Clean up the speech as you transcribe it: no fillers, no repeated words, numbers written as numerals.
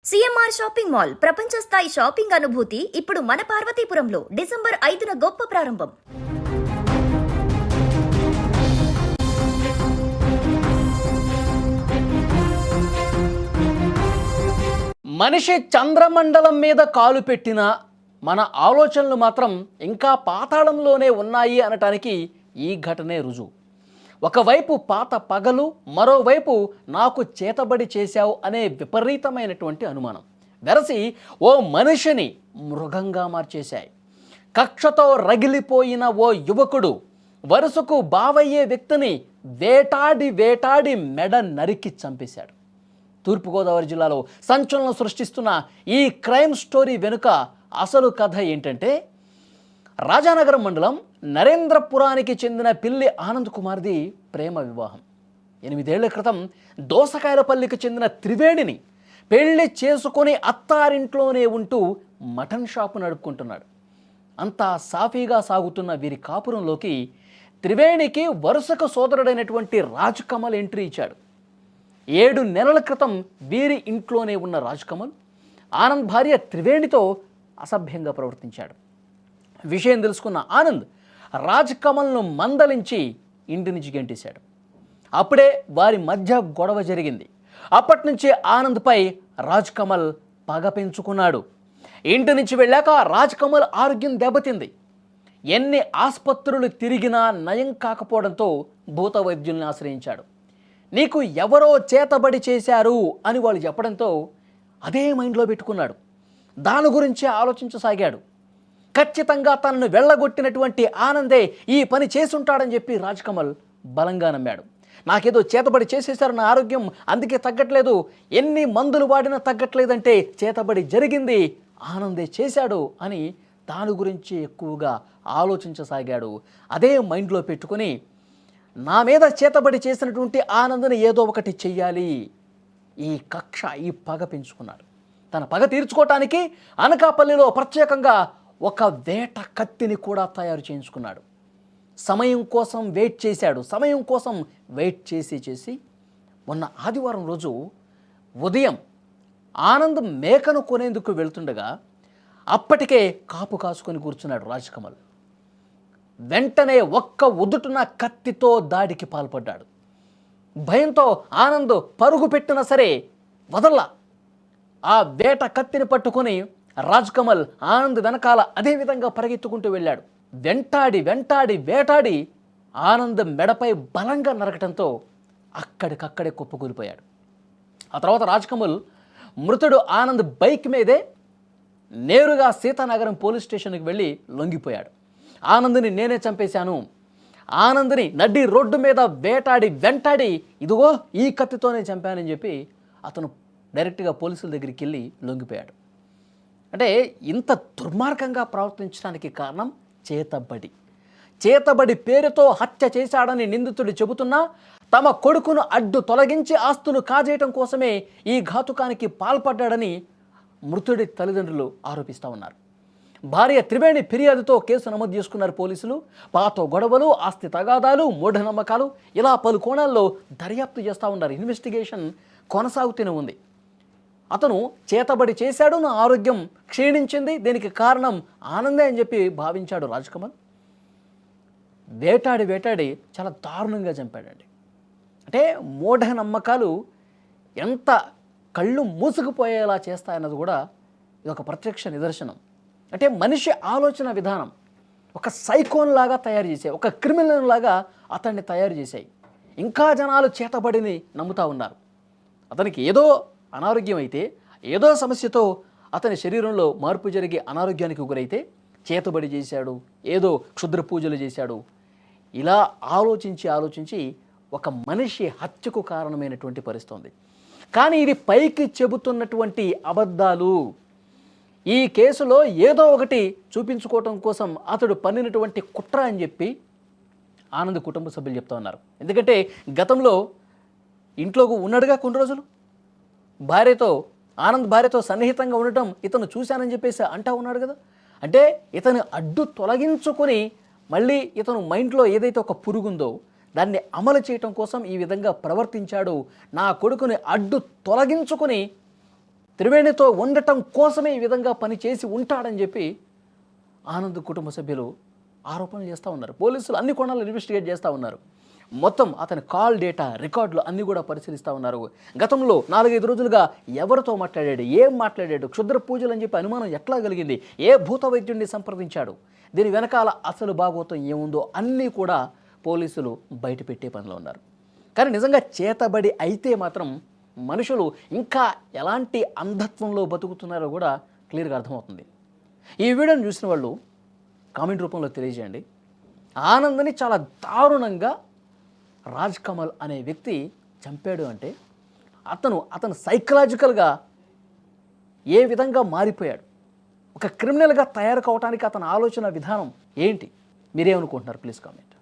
CMR shopping mall ప్రపంచ స్థాయి shopping అనుభూతి ఇప్పుడు మన పార్వతీపురంలో డిసెంబర్ 5న గొప్ప ప్రారంభం. మనిషి చంద్రమండలం మీద కాలు పెట్టినా మన ఆలోచనలు మాత్రం ఇంకా పాతాళంలోనే ఉన్నాయి అనటానికి ఈ ఘటనే రుజువు. ఒకవైపు పాత పగలు, మరోవైపు నాకు చేతబడి చేశావు అనే విపరీతమైనటువంటి అనుమానం వెరసి ఓ మనిషిని మృగంగా మార్చేశాయి. కక్షతో రగిలిపోయిన ఓ యువకుడు వరుసకు బావయ్యే వ్యక్తిని వేటాడి వేటాడి మెడ నరికి చంపేశాడు. తూర్పుగోదావరి జిల్లాలో సంచలనం సృష్టిస్తున్న ఈ క్రైమ్ స్టోరీ వెనుక అసలు కథ ఏంటంటే, రాజానగరం మండలం నరేంద్రపురానికి చెందిన పిల్లి ఆనంద్ కుమార్ది ప్రేమ వివాహం. 8 ఏళ్ల క్రితం దోసకాయలపల్లికి చెందిన త్రివేణిని పెళ్లి చేసుకొని అత్తారింట్లోనే ఉంటూ మటన్ షాపు నడుపుకుంటున్నాడు. అంతా సాఫీగా సాగుతున్న వీరి కాపురంలోకి త్రివేణికి వరుసకు సోదరుడైనటువంటి రాజ్ కమల్ ఎంట్రీ ఇచ్చాడు. 7 నెలల క్రితం వీరి ఇంట్లోనే ఉన్న రాజ్ కమల్ ఆనంద్ భార్య త్రివేణితో అసభ్యంగా ప్రవర్తించాడు. విషయం తెలుసుకున్న ఆనంద్ రాజ్ కమల్ను మందలించి ఇంటి నుంచి గెంటేశాడు. అప్పుడే వారి మధ్య గొడవ జరిగింది. అప్పటి నుంచి ఆనంద్పై రాజ్ కమల్ పగ పెంచుకున్నాడు. ఇంటి నుంచి వెళ్ళాక రాజ్ కమల్ ఆరోగ్యం దెబ్బతింది. ఎన్ని ఆసుపత్రులు తిరిగినా నయం కాకపోవడంతో భూత వైద్యుల్ని ఆశ్రయించాడు. నీకు ఎవరో చేతబడి చేశారు అని వాళ్ళు చెప్పడంతో అదే మైండ్లో పెట్టుకున్నాడు. దాని గురించే ఆలోచించసాగాడు. ఖచ్చితంగా తనను వెళ్ళగొట్టినటువంటి ఆనందే ఈ పని చేసుంటాడని చెప్పి రాజ్ కమల్ బలంగా నమ్మాడు. నాకేదో చేతబడి చేసేశారు, నా ఆరోగ్యం అందుకే తగ్గట్లేదు, ఎన్ని మందులు వాడినా తగ్గట్లేదంటే చేతబడి జరిగింది, ఆనందే చేశాడు అని దాని గురించి ఎక్కువగా ఆలోచించసాగాడు. అదే మైండ్లో పెట్టుకుని నా మీద చేతబడి చేసినటువంటి ఆనందని ఏదో ఒకటి చెయ్యాలి, ఈ కక్ష, ఈ పగ పెంచుకున్నాడు. తన పగ తీర్చుకోవటానికి అనకాపల్లిలో ప్రత్యేకంగా ఒక వేట కత్తిని కూడా తయారు చేయించుకున్నాడు. సమయం కోసం వెయిట్ చేసి మొన్న ఆదివారం రోజు ఉదయం ఆనంద్ మేకను కొనేందుకు వెళ్తుండగా అప్పటికే కాపు కాసుకొని కూర్చున్నాడు రాజ్ కమల్. వెంటనే ఒక్క ఉదుటున కత్తితో దాడికి పాల్పడ్డాడు. భయంతో ఆనంద్ పరుగు పెట్టినా సరే వదల్లా. ఆ వేట కత్తిని పట్టుకొని రాజ్ కమల్ ఆనంద్ వెనకాల అదేవిధంగా పరిగెత్తుకుంటూ వెళ్ళాడు. వేటాడి ఆనంద్ మెడపై బలంగా నరకటంతో అక్కడికక్కడే కుప్పకూలిపోయాడు. ఆ తర్వాత రాజ్ కమల్ మృతుడు ఆనంద్ బైక్ మీదే నేరుగా సీతానగరం పోలీస్ స్టేషన్కి వెళ్ళి లొంగిపోయాడు. ఆనంద్ని నేనే చంపేశాను, ఆనంద్ని నడ్డి రోడ్డు మీద వెంటాడి ఇదిగో ఈ కత్తితోనే చంపానని చెప్పి అతను డైరెక్ట్గా పోలీసుల దగ్గరికి వెళ్ళి లొంగిపోయాడు. అంటే ఇంత దుర్మార్గంగా ప్రవర్తించడానికి కారణం చేతబడి పేరుతో హత్య చేశాడని నిందితుడు చెబుతున్నా తమ కొడుకును అడ్డు తొలగించి ఆస్తులు కాజేయటం కోసమే ఈ ఘాతుకానికి పాల్పడ్డాడని మృతుడి తల్లిదండ్రులు ఆరోపిస్తూ ఉన్నారు. భార్య త్రివేణి ఫిర్యాదుతో కేసు నమోదు చేసుకున్నారు పోలీసులు. పాత గొడవలు, ఆస్తి తగాదాలు, మూఢనమ్మకాలు ఇలా పలు కోణాల్లో దర్యాప్తు చేస్తూ ఉన్నారు. ఇన్వెస్టిగేషన్ కొనసాగుతూనే ఉంది. అతను చేతబడి చేశాడు, నా ఆరోగ్యం క్షీణించింది, దీనికి కారణం ఆనందే అని చెప్పి భావించాడు రాజ్ కమల్. వేటాడి చాలా దారుణంగా చంపాడండి. అంటే మూఢనమ్మకాలు ఎంత కళ్ళు మూసుకుపోయేలా చేస్తాయన్నది కూడా ఇది ఒక ప్రత్యక్ష నిదర్శనం. అంటే మనిషి ఆలోచన విధానం ఒక సైకోన్ లాగా తయారు చేసాయి, ఒక క్రిమినల్ లాగా అతన్ని తయారు చేశాయి. ఇంకా జనాలు చేతబడిని నమ్ముతూ ఉన్నారు. అతనికి ఏదో అనారోగ్యం అయితే, ఏదో సమస్యతో అతని శరీరంలో మార్పు జరిగి అనారోగ్యానికి గురైతే చేతబడి చేశాడు, ఏదో క్షుద్ర పూజలు చేశాడు. ఇలా ఆలోచించి ఒక మనిషి హత్యకు కారణమైనటువంటి పరిస్థితి ఉంది. కానీ ఇది పైకి చెబుతున్నటువంటి అబద్ధాలు. ఈ కేసులో ఏదో ఒకటి చూపించుకోవటం కోసం అతడు పన్నినటువంటి కుట్ర అని చెప్పి ఆనంద్ కుటుంబ సభ్యులు చెప్తా ఉన్నారు. ఎందుకంటే గతంలో ఇంట్లో ఉన్నాడుగా కొన్ని రోజులు, ఆనంద్ భార్యతో సన్నిహితంగా ఉండటం ఇతను చూశానని చెప్పేసి అంటా ఉన్నాడు కదా. అంటే ఇతను అడ్డు తొలగించుకొని మళ్ళీ ఇతను మైండ్లో ఏదైతే ఒక పురుగుందో దాన్ని అమలు చేయటం కోసం ఈ విధంగా ప్రవర్తించాడు. నా కొడుకుని అడ్డు తొలగించుకొని త్రివేణితో ఉండటం కోసమే ఈ విధంగా పనిచేసి ఉంటాడని చెప్పి ఆనంద్ కుటుంబ సభ్యులు ఆరోపణలు చేస్తూ ఉన్నారు. పోలీసులు అన్ని కోణాలు ఇన్వెస్టిగేట్ చేస్తూ ఉన్నారు. మొత్తం అతని కాల్ డేటా రికార్డులు అన్నీ కూడా పరిశీలిస్తూ ఉన్నారు. గతంలో 4-5 రోజులుగా ఎవరితో మాట్లాడాడు, ఏం మాట్లాడాడు, క్షుద్ర పూజలు అని చెప్పి అనుమానం ఎట్లా కలిగింది, ఏ భూత వైద్యుడిని సంప్రదించాడు, దీని వెనకాల అసలు భాగోతం ఏముందో అన్నీ కూడా పోలీసులు బయట పెట్టే పనిలో ఉన్నారు. కానీ నిజంగా చేతబడి అయితే మాత్రం మనుషులు ఇంకా ఎలాంటి అంధత్వంలో బతుకుతున్నారో కూడా క్లియర్గా అర్థమవుతుంది. ఈ వీడియోని చూసిన వాళ్ళు కామెంట్ రూపంలో తెలియజేయండి. ఆనంద్ని చాలా దారుణంగా రాజ్ కమల్ అనే వ్యక్తి చంపాడు అంటే అతను సైకలాజికల్గా ఏ విధంగా మారిపోయాడు, ఒక క్రిమినల్గా తయారు కావడానికి అతని ఆలోచన విధానం ఏంటి, మీరేమనుకుంటున్నారు? Please comment.